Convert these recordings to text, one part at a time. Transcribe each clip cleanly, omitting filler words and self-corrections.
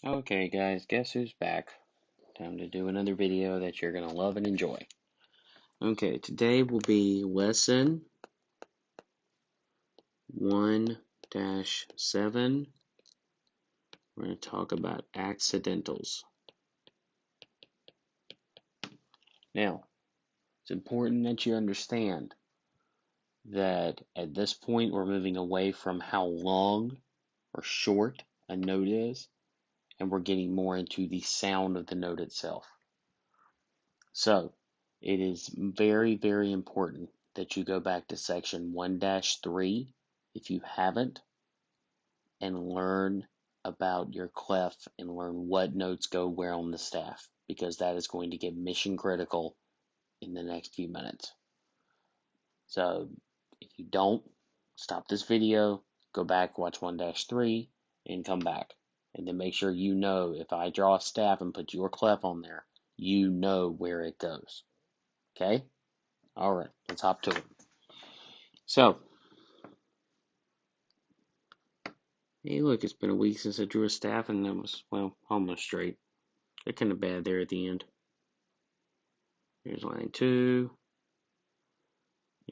Okay, guys, guess who's back? Time to do another video that you're going to love and enjoy. Okay, today will be lesson 1-7. We're going to talk about accidentals. Now, it's important that you understand that at this point we're moving away from how long or short a note is, and we're getting more into the sound of the note itself. So, it is very, very important that you go back to section 1-3 if you haven't and learn about your clef and learn what notes go where on the staff, because that is going to get mission critical in the next few minutes. So if you don't, stop this video, go back, watch 1-3 and come back. And then make sure you know if I draw a staff and put your clef on there, you know where it goes. Okay? All right, let's hop to it. So, hey, look, it's been a week since I drew a staff, and that was, well, almost straight. They're kind of bad there at the end. Here's line 2.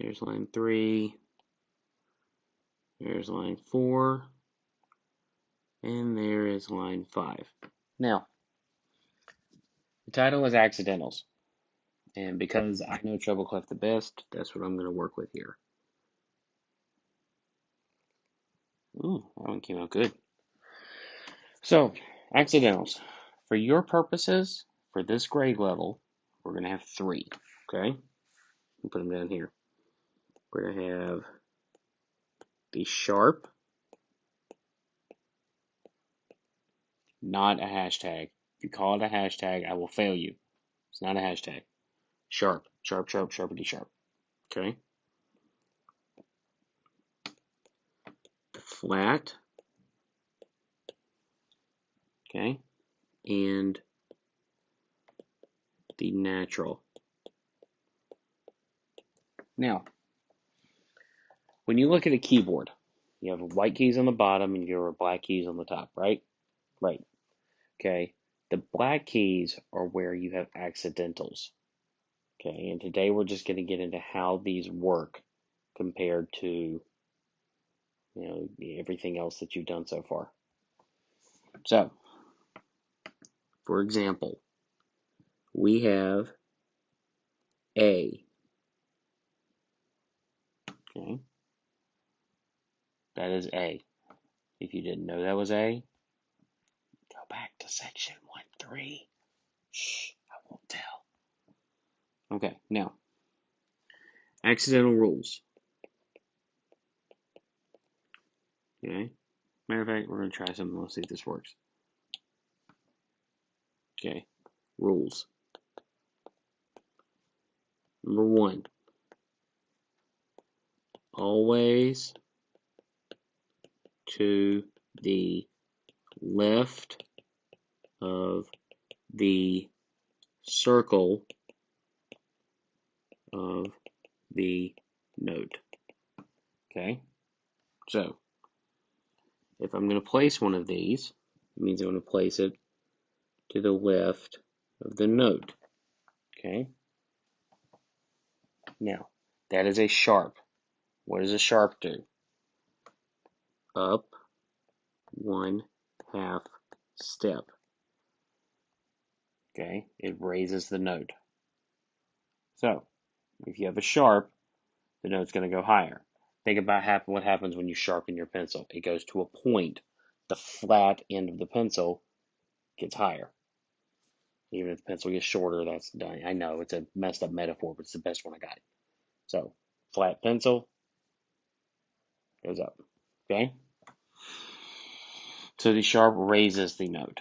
Here's line 3. Here's line 4. And there is line 5. Now, the title is Accidentals. And because I know treble clef the best, that's what I'm going to work with here. Ooh, that one came out good. So, accidentals. For your purposes, for this grade level, we're going to have 3. Okay? Put them down here. We're going to have the sharp, not a hashtag. If you call it a hashtag, I will fail you. It's not a hashtag. Sharp, sharp, sharp, sharpity sharp. Okay? The flat. Okay? And the natural. Now, when you look at a keyboard, you have white keys on the bottom and your black keys on the top, right? Right. Okay? The black keys are where you have accidentals. Okay? And today we're just going to get into how these work compared to everything else that you've done so far. So, for example, we have A. Okay, that is A. If you didn't know that was A, go back to section 1-3. Shh, I won't tell. Okay, now, accidental rules. Okay, matter of fact, we're going to try something. Let's see if this works. Okay, rules. Number 1, always to the left of the circle of the note. Okay, so if I'm going to place one of these, it means I'm going to place it to the left of the note. Okay, now that is a sharp. What does a sharp do? Up 1/2 step. Okay, it raises the note. So if you have a sharp, the note's going to go higher. Think about what happens when you sharpen your pencil. It goes to a point. The flat end of the pencil gets higher. Even if the pencil gets shorter, that's done. I know it's a messed up metaphor, but it's the best one I got. So, flat pencil goes up. Okay? So the sharp raises the note.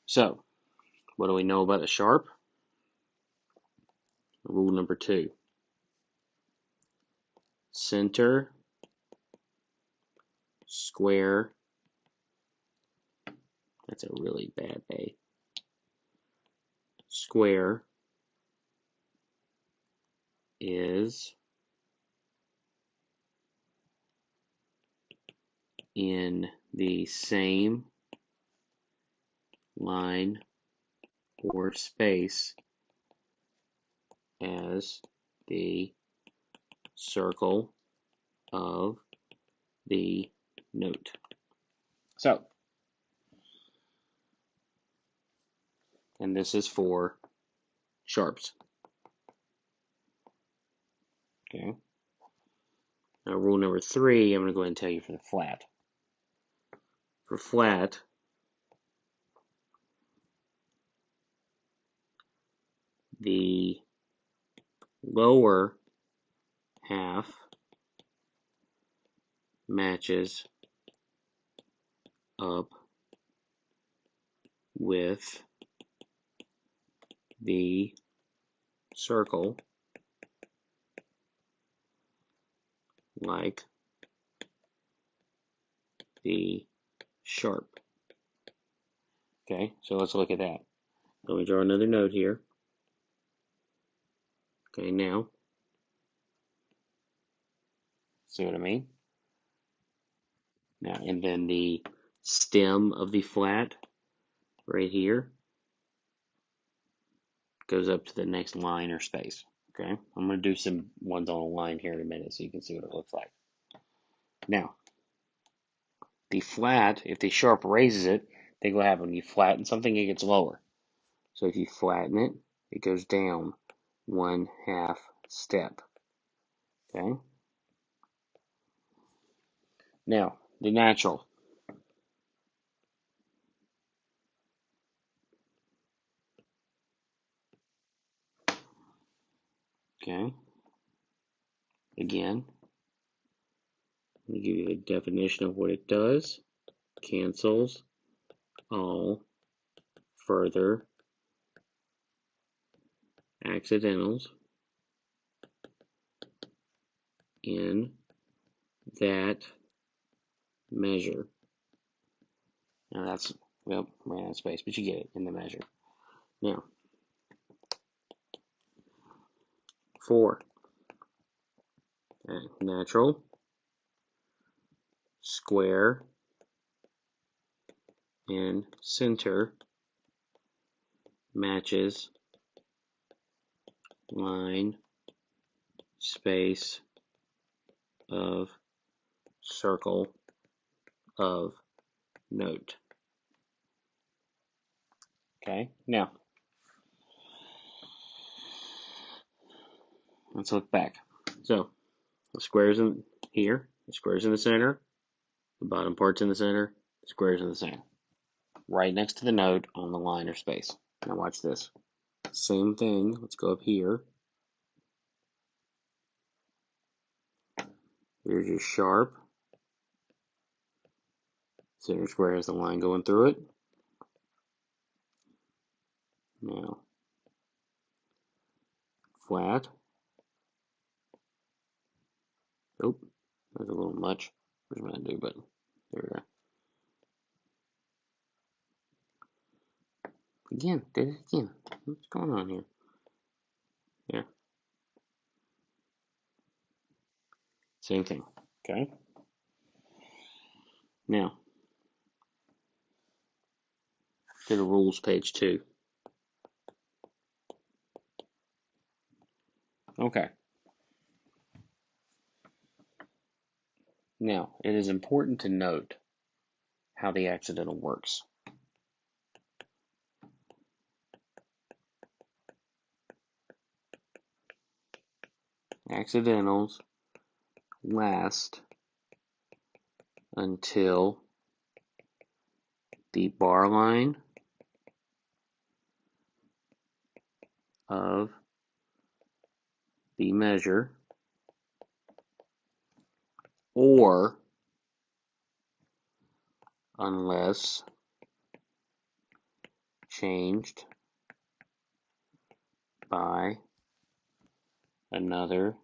So, what do we know about a sharp? Rule number 2. Center, square. That's a really bad A. Square is in the same line or space as the circle of the note. So, and this is for sharps. Okay. Now, rule number 3, I'm going to go ahead and tell you for the flat. For flat, the lower half matches up with the circle like the sharp. Okay, so let's look at that. Let me draw another note here. Okay, now, see what I mean? Now, and then the stem of the flat right here goes up to the next line or space. Okay, I'm going to do some ones on a line here in a minute so you can see what it looks like. Now, the flat, if the sharp raises it, think what happens when you flatten something, it gets lower. So if you flatten it, it goes down 1/2 step. Okay. Now, the natural. Okay. Again, let me give you the definition of what it does. Cancels all further accidentals in that measure. Now that's, well, ran out of space, but you get it, in the measure. Now, 4. Natural, square, and center matches line, space of circle of note. Okay, now let's look back. So the square's in here, the square's in the center, the bottom part's in the center, the square's in the center. Right next to the note on the line or space. Now watch this. Same thing, let's go up here. Here's your sharp. Center square has the line going through it. Now, flat. Oh, that's a little much. What am I going to do, but there we go. Again, did it again. What's going on here? Yeah. Same thing. Okay. Now, go to rules page 2. Okay. Now, it is important to note how the accidental works. Accidentals last until the bar line of the measure or unless changed by another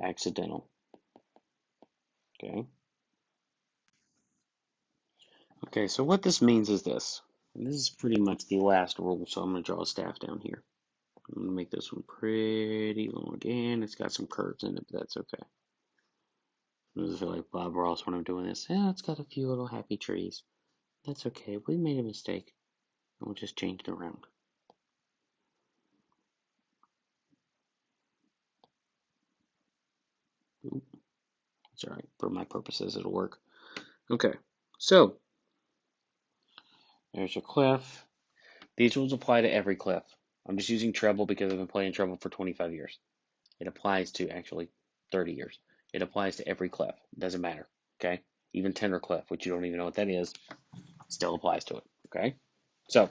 accidental. Okay. Okay, so what this means is this. And this is pretty much the last rule, so I'm going to draw a staff down here. I'm going to make this one pretty long again. It's got some curves in it, but that's okay. I just feel like Bob Ross when I'm doing this. Yeah, it's got a few little happy trees. That's okay. We made a mistake. We'll just change it around. It's all right. For my purposes, it'll work. Okay. So, there's your cliff. These rules apply to every cliff. I'm just using treble because I've been playing treble for 25 years. It applies to actually 30 years. It applies to every cliff. It doesn't matter. Okay? Even tenor cliff, which you don't even know what that is, still applies to it. Okay? So,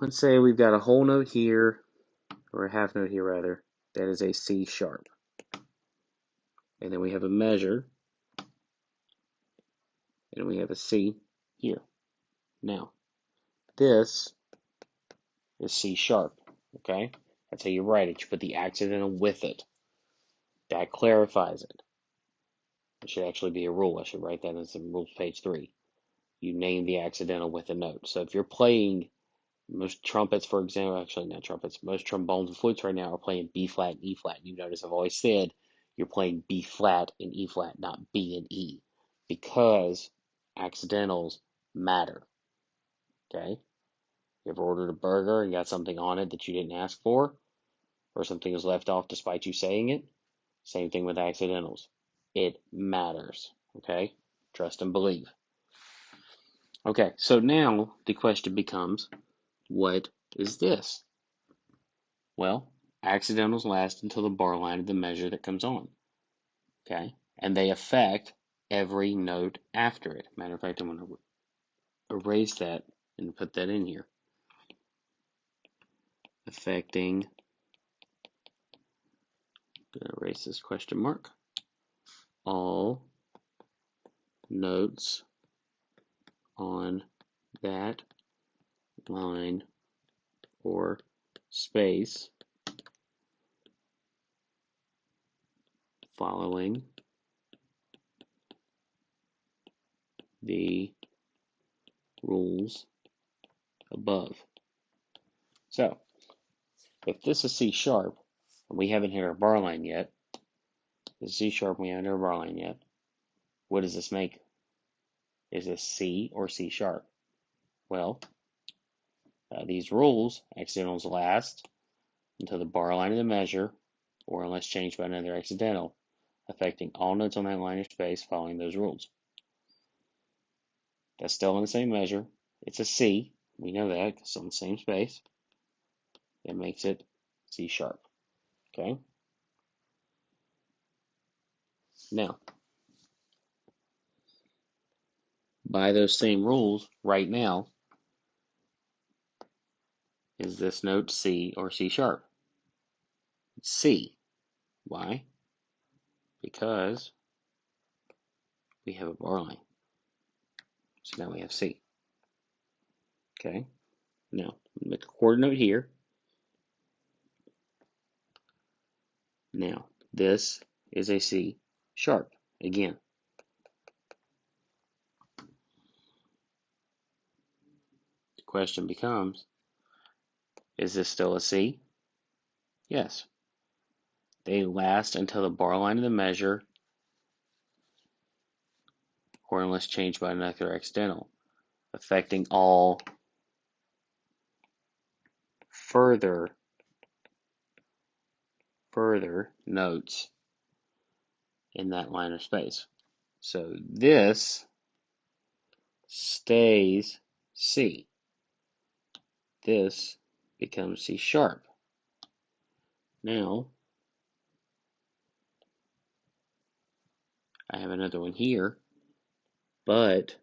let's say we've got a whole note here, or a half note here rather, that is a C sharp. And then we have a measure, and we have a C here. Now, this is C sharp, okay? That's how you write it. You put the accidental with it. That clarifies it. It should actually be a rule. I should write that in some rules, page 3. You name the accidental with a note. So if you're playing most trumpets, for example, actually not trumpets, most trombones and flutes right now are playing B flat and E flat. You notice I've always said you're playing B flat and E flat, not B and E, because accidentals matter. Okay? You ever ordered a burger and got something on it that you didn't ask for, or something was left off despite you saying it? Same thing with accidentals. It matters. Okay? Trust and believe. Okay, so now the question becomes, what is this? Well, accidentals last until the bar line of the measure that comes on. Okay? And they affect every note after it. Matter of fact, I'm going to erase that and put that in here. Affecting, I'm going to erase this question mark, all notes on that line or space following the rules above. So, if this is C sharp, and we haven't hit our bar line yet, this is C sharp, and we haven't hit our bar line yet, what does this make? Is this C or C sharp? Well, these rules, accidentals last until the bar line of the measure, or unless changed by another accidental, affecting all notes on that line or space following those rules. That's still in the same measure. It's a C. We know that because it's on the same space. That makes it C sharp. Okay? Now, by those same rules, right now, is this note C or C sharp? It's C. Why? Because we have a bar line. So now we have C. Okay? Now, make a quarter note here. Now, this is a C sharp. Again, the question becomes, is this still a C? Yes. They last until the bar line of the measure, or unless changed by another accidental, affecting all further notes in that line of space. So this stays C. This becomes C sharp. Now, I have another one here, but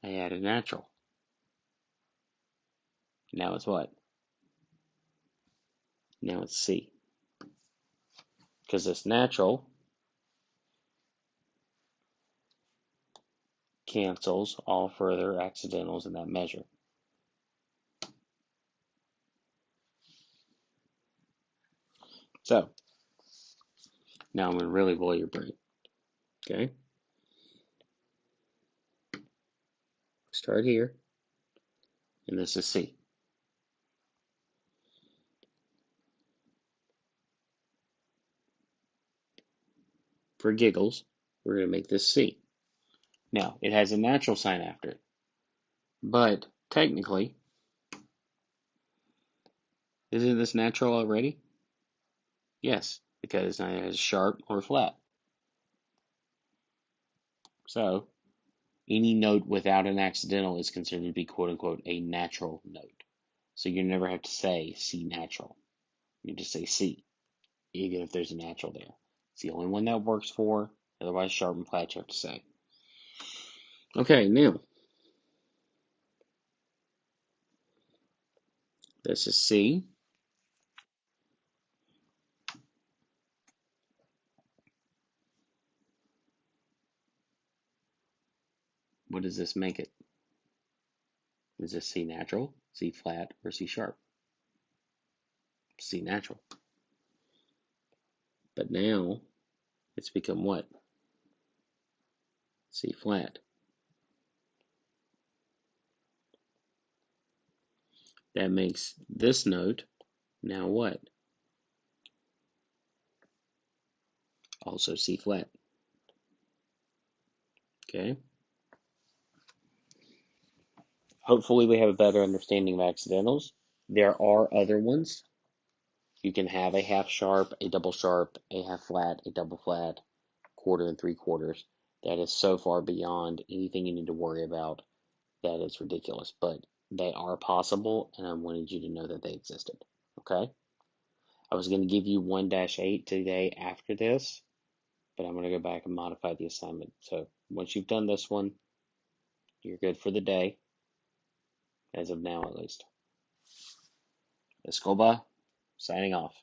I add a natural. Now it's what? Now it's C. Because this natural cancels all further accidentals in that measure. So, now I'm going to really blow your brain. Okay? Start here, and this is C. For giggles, we're going to make this C. Now, it has a natural sign after it, but technically, isn't this natural already? Yes, because it has sharp or flat. So, any note without an accidental is considered to be quote unquote a natural note. So you never have to say C natural. You just say C, even if there's a natural there. It's the only one that works for, otherwise sharp and flat you have to say. Okay, now, this is C. What does this make it? Is this C natural, C flat, or C sharp? C natural. But now, it's become what? C flat. That makes this note now what? Also C flat. Okay? Hopefully we have a better understanding of accidentals. There are other ones. You can have a half sharp, a double sharp, a half flat, a double flat, quarter and three quarters. That is so far beyond anything you need to worry about that it's ridiculous. But they are possible, and I wanted you to know that they existed. Okay? I was going to give you 1-8 today after this, but I'm going to go back and modify the assignment. So once you've done this one, you're good for the day, as of now at least. Escoba, signing off.